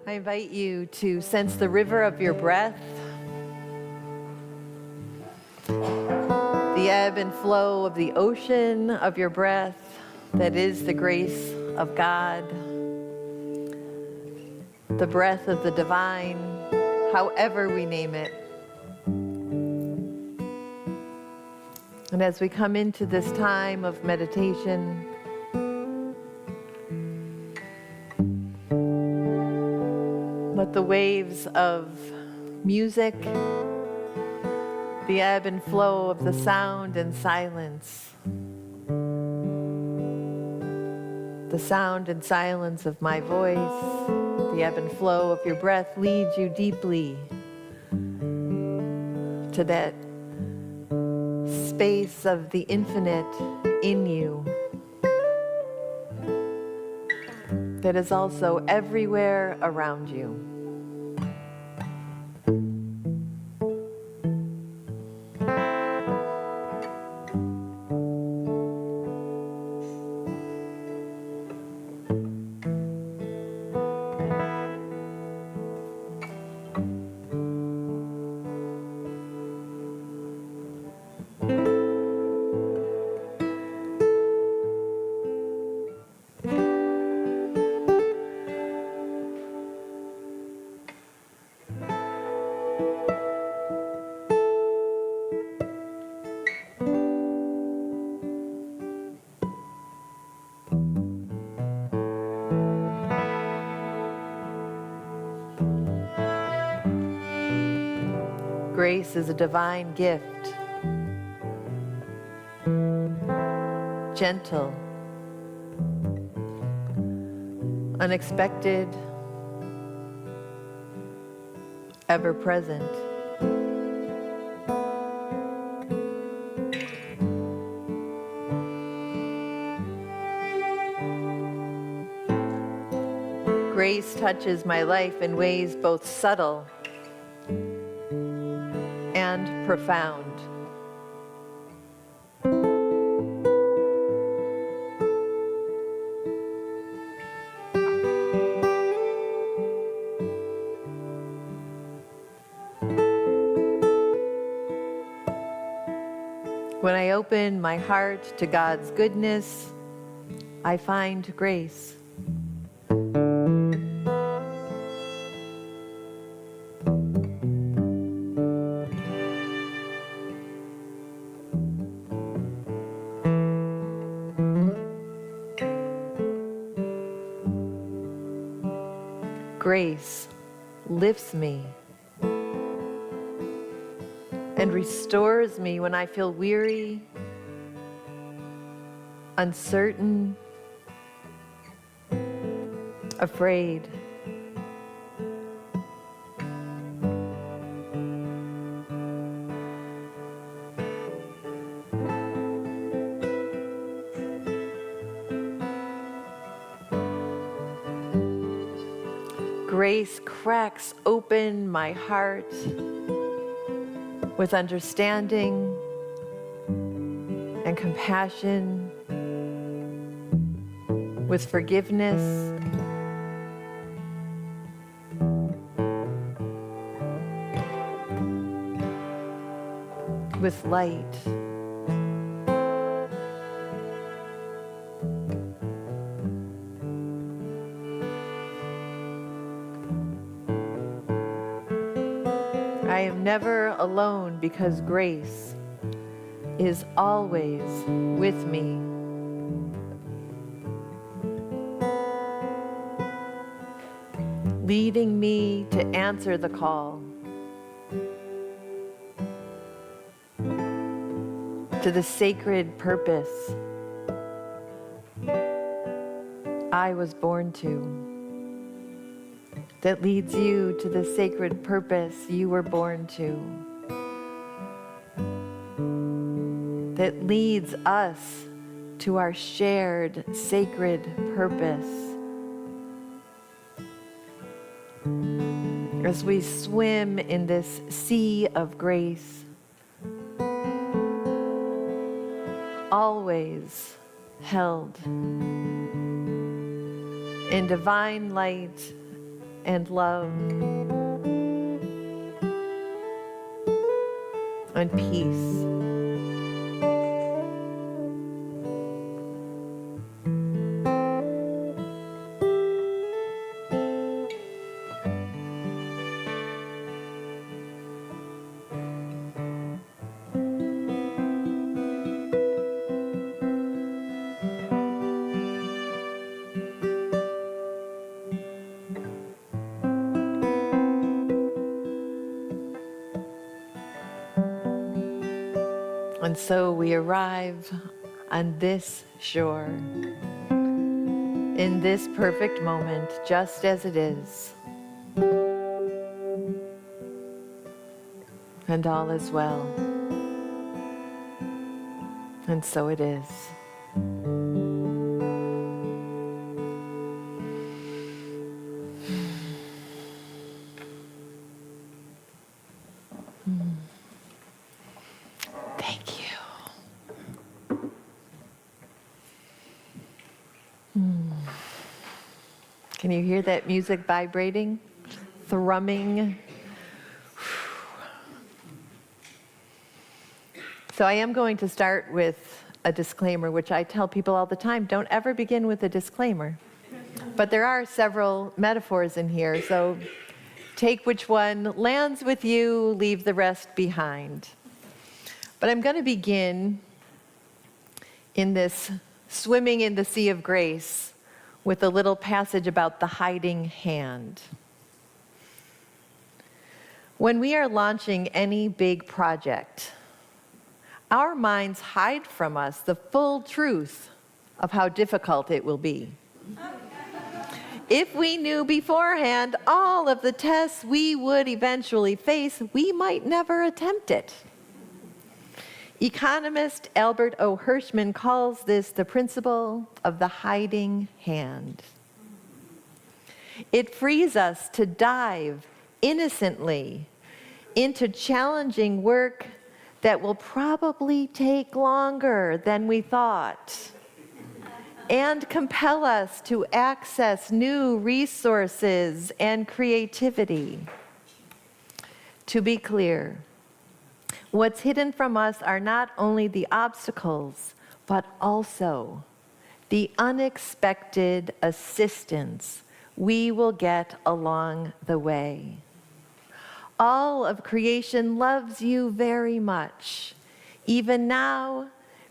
I invite you to sense the river of your breath, the ebb and flow of the ocean of your breath that is the grace of God, the breath of the divine, however we name it. And as we come into this time of meditation, let the waves of music, the ebb and flow of the sound and silence, the sound and silence of my voice, the ebb and flow of your breath lead you deeply to that space of the infinite in you that is also everywhere around you. Grace is a divine gift, gentle, unexpected, ever present. Grace touches my life in ways both subtle and profound. When I open my heart to God's goodness, I find grace. Grace lifts me and restores me when I feel weary, uncertain, afraid. Grace cracks open my heart with understanding and compassion, with forgiveness, with light. I am never alone because grace is always with me. Leading me to answer the call, to the sacred purpose I was born to, that leads you to the sacred purpose you were born to, that leads us to our shared sacred purpose. As we swim in this sea of grace, always held in divine light and love and peace. And so we arrive on this shore, in this perfect moment, just as it is. And all is well. And so it is. Thank you. Can you hear that music vibrating, thrumming? So I am going to start with a disclaimer, which I tell people all the time, don't ever begin with a disclaimer. But there are several metaphors in here, so take which one lands with you, leave the rest behind. But I'm going to begin in this swimming in the sea of grace with a little passage about the hiding hand. When we are launching any big project, our minds hide from us the full truth of how difficult it will be. If we knew beforehand all of the tests we would eventually face, we might never attempt it. Economist Albert O. Hirschman calls this the principle of the hiding hand. It frees us to dive innocently into challenging work that will probably take longer than we thought, and compel us to access new resources and creativity. To be clear, what's hidden from us are not only the obstacles, but also the unexpected assistance we will get along the way. All of creation loves you very much. Even now,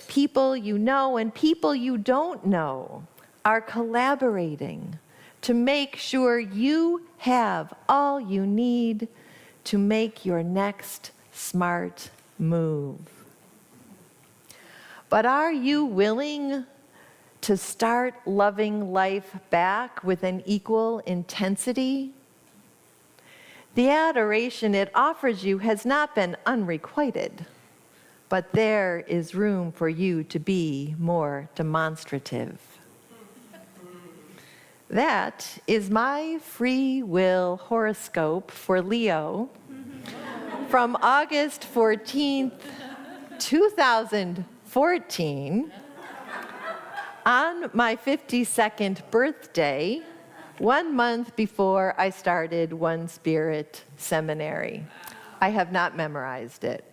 people you know and people you don't know are collaborating to make sure you have all you need to make your next smart move. But are you willing to start loving life back with an equal intensity? The adoration it offers you has not been unrequited, but there is room for you to be more demonstrative. That is my free will horoscope for Leo from August 14th, 2014, on my 52nd birthday, 1 month before I started One Spirit Seminary. I have not memorized it.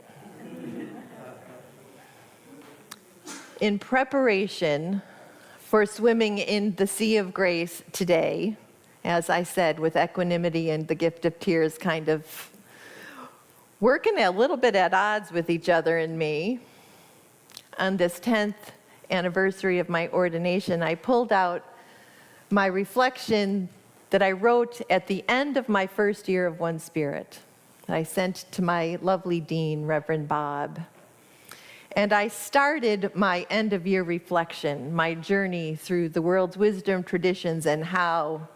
In preparation for swimming in the sea of grace today, as I said, with equanimity and the gift of tears kind of working a little bit at odds with each other and me, on this 10th anniversary of my ordination, I pulled out my reflection that I wrote at the end of my first year of One Spirit, that I sent to my lovely dean, Reverend Bob. And I started my end-of-year reflection, my journey through the world's wisdom traditions and how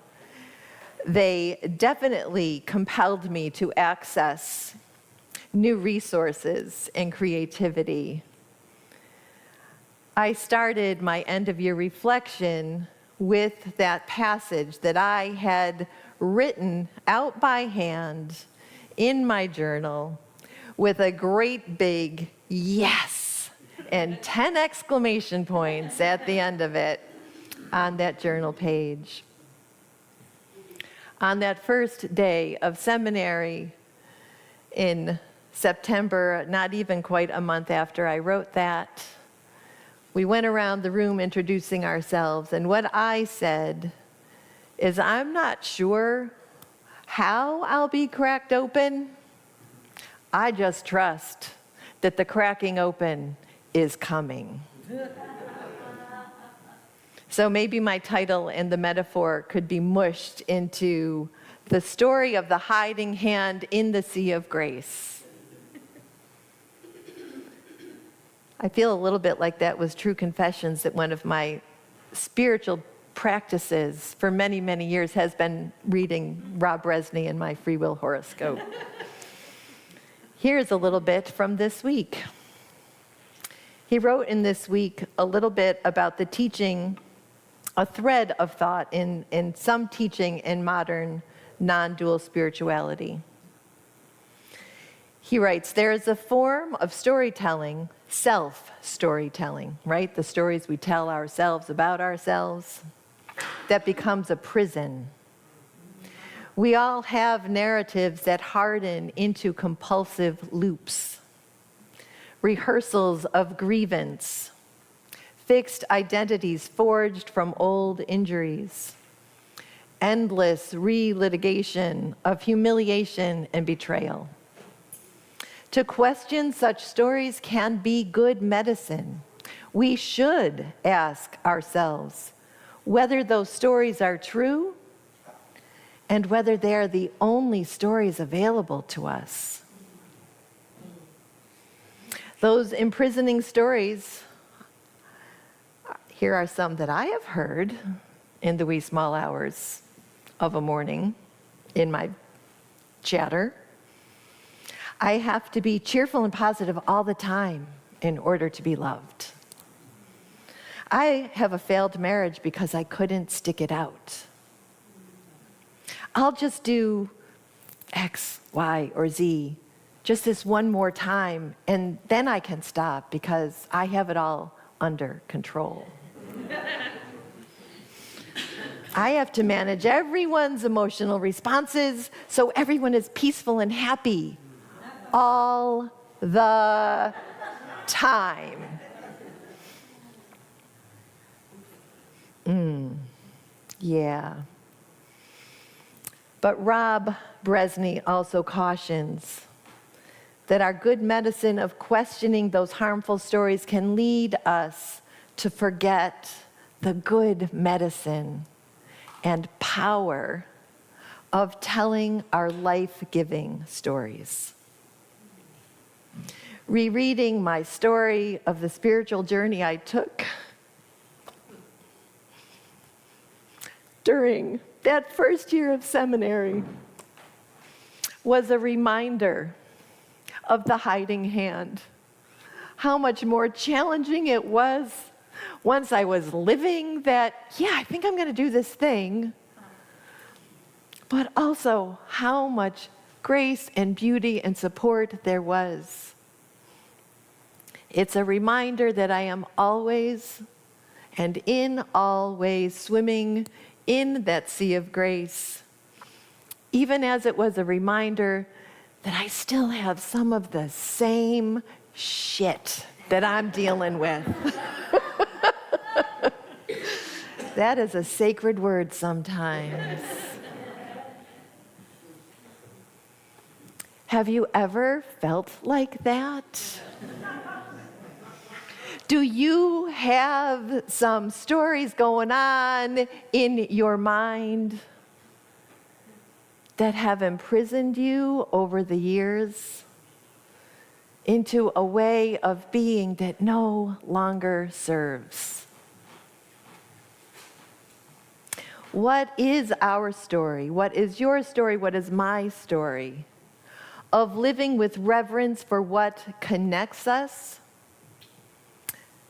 they definitely compelled me to access new resources and creativity. I started my end-of-year reflection with that passage that I had written out by hand in my journal with a great big yes and 10 exclamation points at the end of it on that journal page. On that first day of seminary in September, not even quite a month after I wrote that, we went around the room introducing ourselves, and what I said is, I'm not sure how I'll be cracked open. I just trust that the cracking open is coming. So maybe my title and the metaphor could be mushed into the story of the hiding hand in the sea of grace. I feel a little bit like that was True Confessions, that one of my spiritual practices for many, many years has been reading Rev Brigid and my free will horoscope. Here's a little bit from this week. He wrote in this week a little bit about the teaching, a thread of thought in some teaching in modern non-dual spirituality. He writes, there is a form of storytelling, self-storytelling, right? The stories we tell ourselves about ourselves, that becomes a prison. We all have narratives that harden into compulsive loops, rehearsals of grievance, fixed identities forged from old injuries, endless re-litigation of humiliation and betrayal. To question such stories can be good medicine. We should ask ourselves whether those stories are true and whether they are the only stories available to us. Those imprisoning stories, here are some that I have heard in the wee small hours of a morning in my chatter. I have to be cheerful and positive all the time in order to be loved. I have a failed marriage because I couldn't stick it out. I'll just do X, Y, or Z just this one more time, and then I can stop because I have it all under control. I have to manage everyone's emotional responses so everyone is peaceful and happy all the time. Yeah. But Rev Brigid also cautions that our good medicine of questioning those harmful stories can lead us to forget the good medicine and power of telling our life-giving stories. Rereading my story of the spiritual journey I took during that first year of seminary was a reminder of the hiding hand. How much more challenging it was once I was living that, yeah, I think I'm going to do this thing, but also how much grace and beauty and support there was. It's a reminder that I am always and in all ways swimming in that sea of grace, even as it was a reminder that I still have some of the same shit that I'm dealing with. That is a sacred word sometimes. Have you ever felt like that? Do you have some stories going on in your mind that have imprisoned you over the years into a way of being that no longer serves? What is our story? What is your story? What is my story? Of living with reverence for what connects us,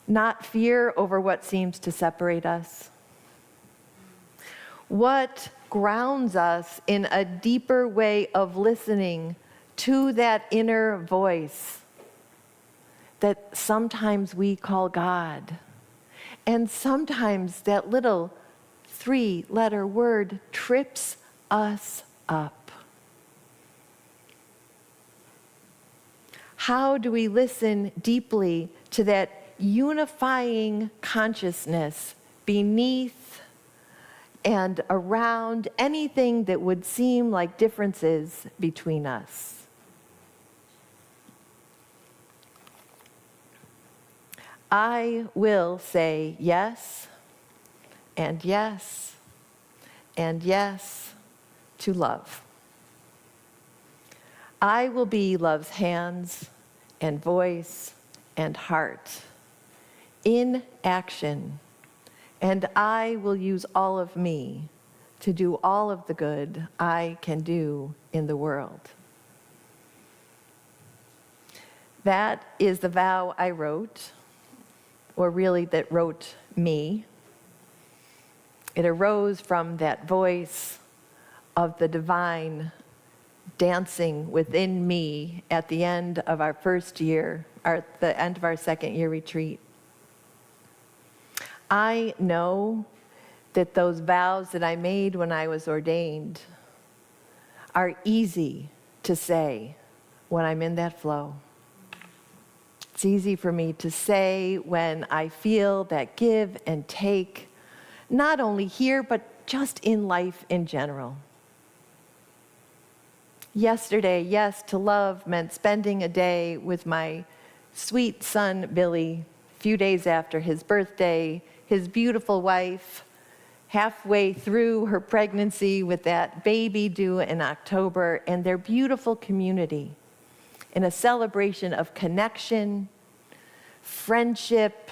not fear over what seems to separate us. What grounds us in a deeper way of listening to that inner voice that sometimes we call God, and sometimes that little 3-letter word trips us up. How do we listen deeply to that unifying consciousness beneath and around anything that would seem like differences between us? I will say yes, and yes, and yes to love. I will be love's hands and voice and heart in action, and I will use all of me to do all of the good I can do in the world. That is the vow I wrote, or really that wrote me. It arose from that voice of the divine dancing within me at the end of our first year, the end of our second year retreat. I know that those vows that I made when I was ordained are easy to say when I'm in that flow. It's easy for me to say when I feel that give and take, not only here, but just in life in general. Yesterday, yes to love meant spending a day with my sweet son, Billy, a few days after his birthday, his beautiful wife, halfway through her pregnancy with that baby due in October, and their beautiful community in a celebration of connection, friendship,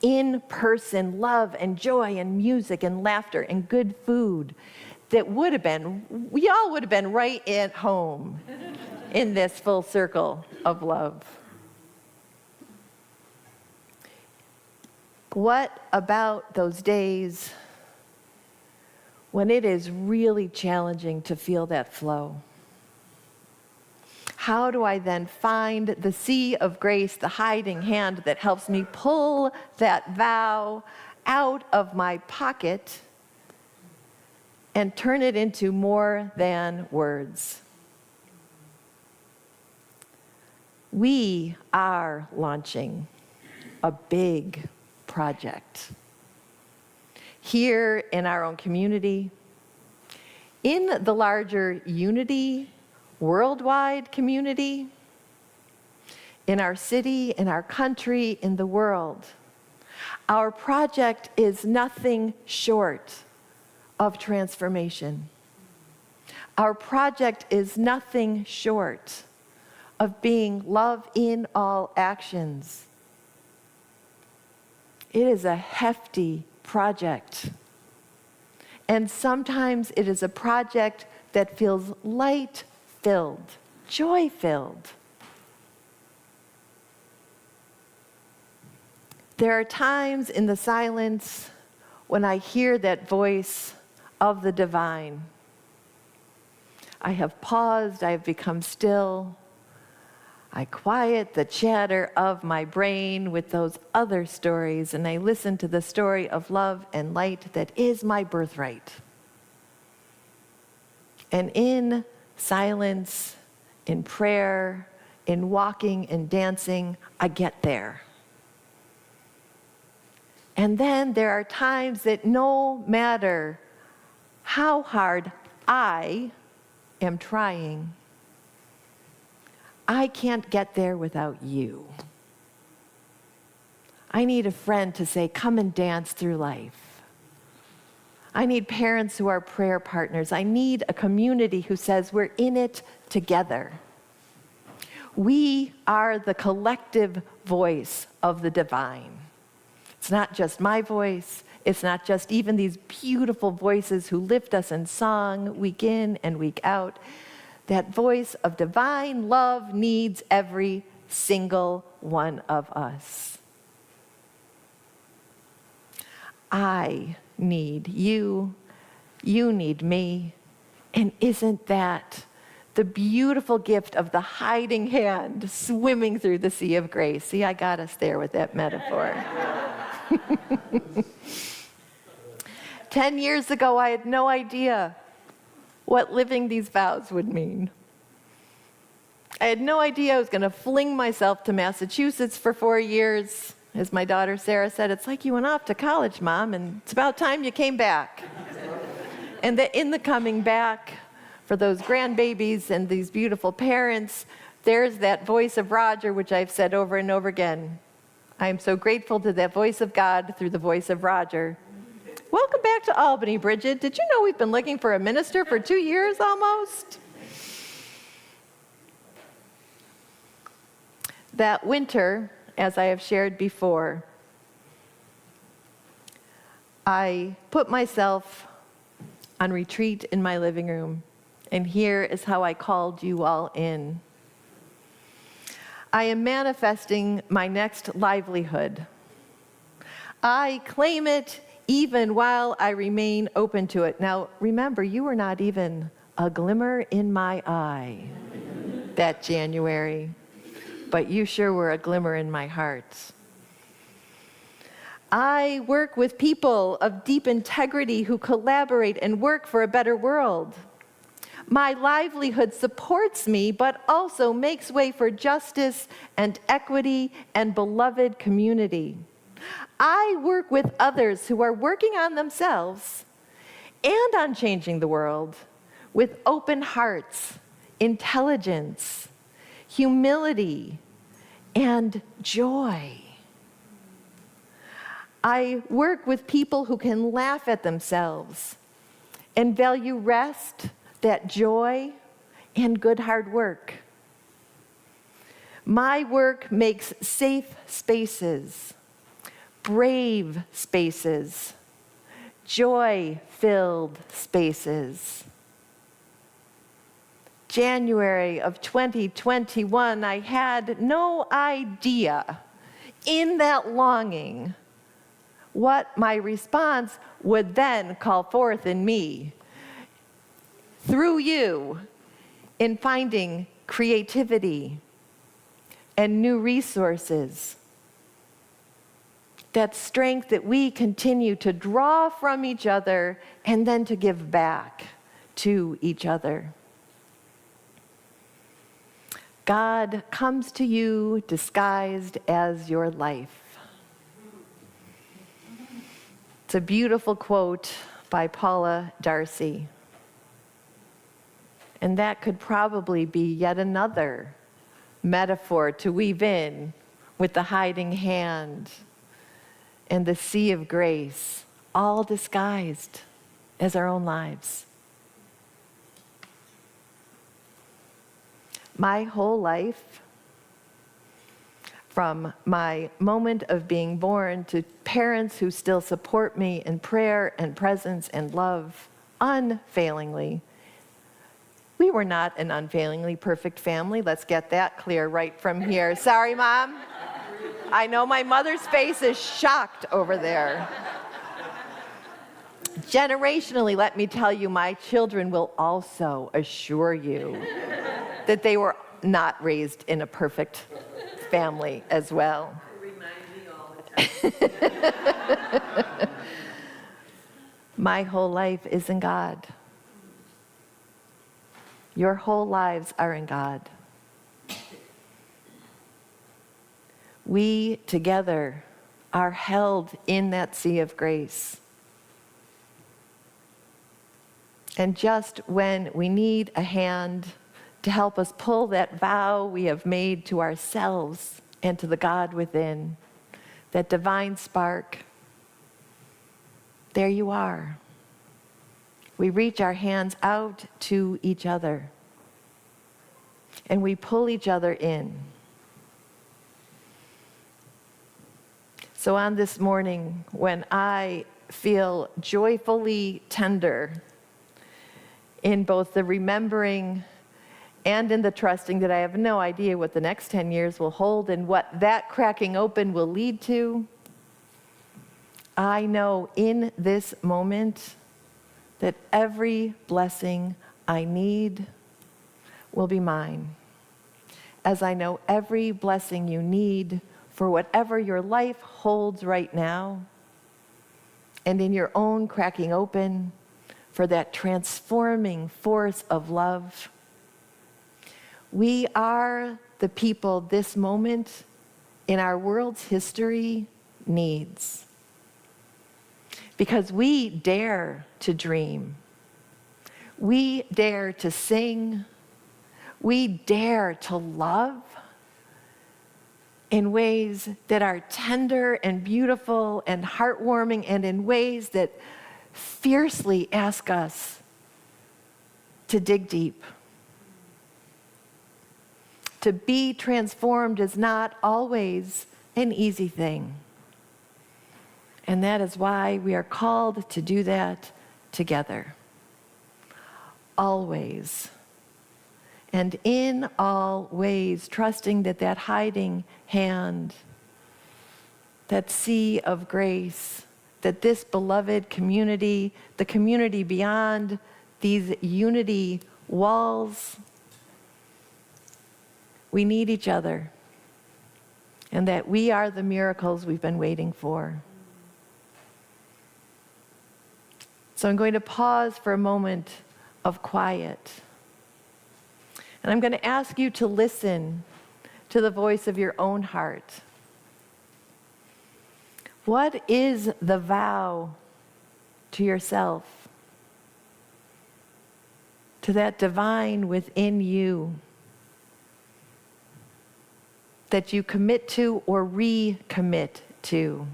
in-person love and joy and music and laughter and good food that we all would have been right at home in this full circle of love. What about those days when it is really challenging to feel that flow? How do I then find the sea of grace, the hiding hand that helps me pull that vow out of my pocket and turn it into more than words? We are launching a big project here in our own community, in the larger Unity worldwide community, in our city, in our country, in the world. Our project is nothing short of transformation. Our project is nothing short of being love in all actions. It is a hefty project. And sometimes it is a project that feels light-filled, joy-filled. There are times in the silence when I hear that voice of the divine. I have paused, I have become still. I quiet the chatter of my brain with those other stories, and I listen to the story of love and light that is my birthright. And in silence, in prayer, in walking and dancing, I get there. And then there are times that no matter how hard I am trying, I can't get there without you. I need a friend to say, come and dance through life. I need parents who are prayer partners. I need a community who says we're in it together. We are the collective voice of the divine. It's not just my voice. It's not just even these beautiful voices who lift us in song week in and week out. That voice of divine love needs every single one of us. I need you. You need me. And isn't that the beautiful gift of the hiding hand swimming through the sea of grace? See, I got us there with that metaphor. 10 years ago, I had no idea what living these vows would mean. I had no idea I was going to fling myself to Massachusetts for 4 years. As my daughter Sarah said, it's like you went off to college, Mom, and it's about time you came back. And that in the coming back, for those grandbabies and these beautiful parents, there's that voice of Roger, which I've said over and over again. I am so grateful to that voice of God through the voice of Roger. Welcome back to Albany, Brigid. Did you know we've been looking for a minister for 2 years almost? That winter, as I have shared before, I put myself on retreat in my living room, and here is how I called you all in. I am manifesting my next livelihood. I claim it even while I remain open to it. Now, remember, you were not even a glimmer in my eye that January, but you sure were a glimmer in my heart. I work with people of deep integrity who collaborate and work for a better world. My livelihood supports me, but also makes way for justice and equity and beloved community. I work with others who are working on themselves and on changing the world with open hearts, intelligence, humility, and joy. I work with people who can laugh at themselves and value rest, that joy, and good hard work. My work makes safe spaces, brave spaces, joy-filled spaces. January of 2021, I had no idea in that longing what my response would then call forth in me through you in finding creativity and new resources. That strength that we continue to draw from each other and then to give back to each other. God comes to you disguised as your life. It's a beautiful quote by Paula Darcy. And that could probably be yet another metaphor to weave in with the hiding hand and the sea of grace, all disguised as our own lives. My whole life, from my moment of being born to parents who still support me in prayer and presence and love unfailingly. We were not an unfailingly perfect family. Let's get that clear right from here. Sorry, Mom. I know my mother's face is shocked over there. Generationally, let me tell you, my children will also assure you that they were not raised in a perfect family as well. It reminds me all the time. My whole life is in God. Your whole lives are in God. We together are held in that sea of grace. And just when we need a hand to help us pull that vow we have made to ourselves and to the God within, that divine spark, there you are. We reach our hands out to each other, and we pull each other in. So on this morning, when I feel joyfully tender in both the remembering and in the trusting that I have no idea what the next 10 years will hold and what that cracking open will lead to, I know in this moment that every blessing I need will be mine, as I know every blessing you need for whatever your life holds right now, and in your own cracking open for that transforming force of love. We are the people this moment in our world's history needs. Because we dare to dream. We dare to sing. We dare to love in ways that are tender and beautiful and heartwarming, and in ways that fiercely ask us to dig deep. To be transformed is not always an easy thing. And that is why we are called to do that together. Always. And in all ways, trusting that that hiding hand, that sea of grace, that this beloved community, the community beyond these unity walls, we need each other. And that we are the miracles we've been waiting for. So I'm going to pause for a moment of quiet. And I'm going to ask you to listen to the voice of your own heart. What is the vow to yourself, to that divine within you, that you commit to or recommit to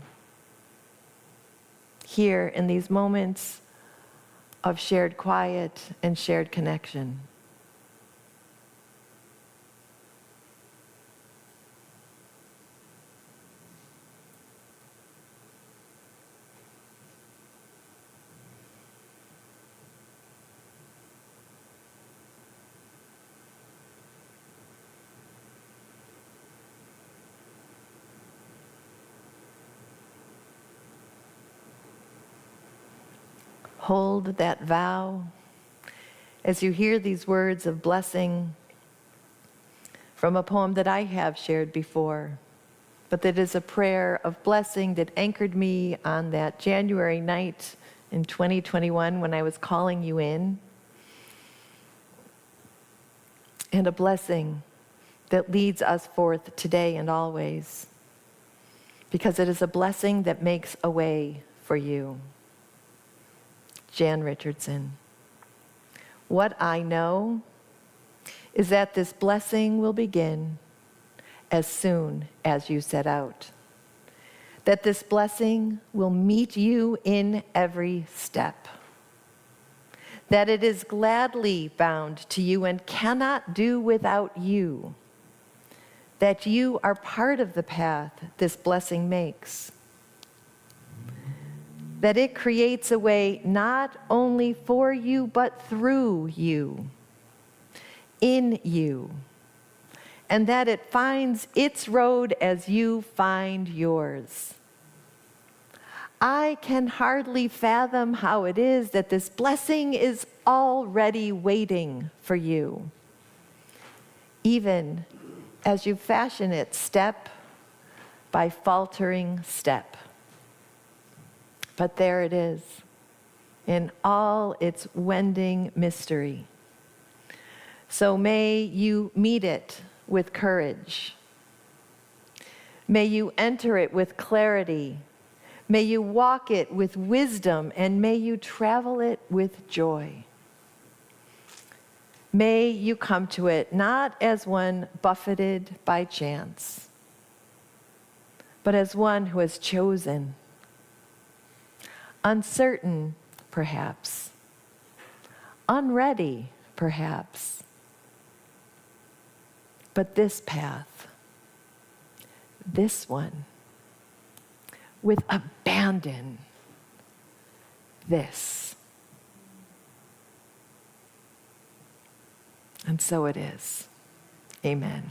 here in these moments of shared quiet and shared connection? Hold that vow as you hear these words of blessing from a poem that I have shared before, but that is a prayer of blessing that anchored me on that January night in 2021 when I was calling you in, and a blessing that leads us forth today and always, because it is a blessing that makes a way for you. Jan Richardson. What I know is that this blessing will begin as soon as you set out. That this blessing will meet you in every step. That it is gladly bound to you and cannot do without you. That you are part of the path this blessing makes. That it creates a way not only for you, but through you, in you, and that it finds its road as you find yours. I can hardly fathom how it is that this blessing is already waiting for you, even as you fashion it step by faltering step. But there it is, in all its wending mystery. So may you meet it with courage. May you enter it with clarity. May you walk it with wisdom, and may you travel it with joy. May you come to it not as one buffeted by chance, but as one who has chosen. Uncertain, perhaps. Unready, perhaps. But this path, this one, with abandon, this. And so it is. Amen.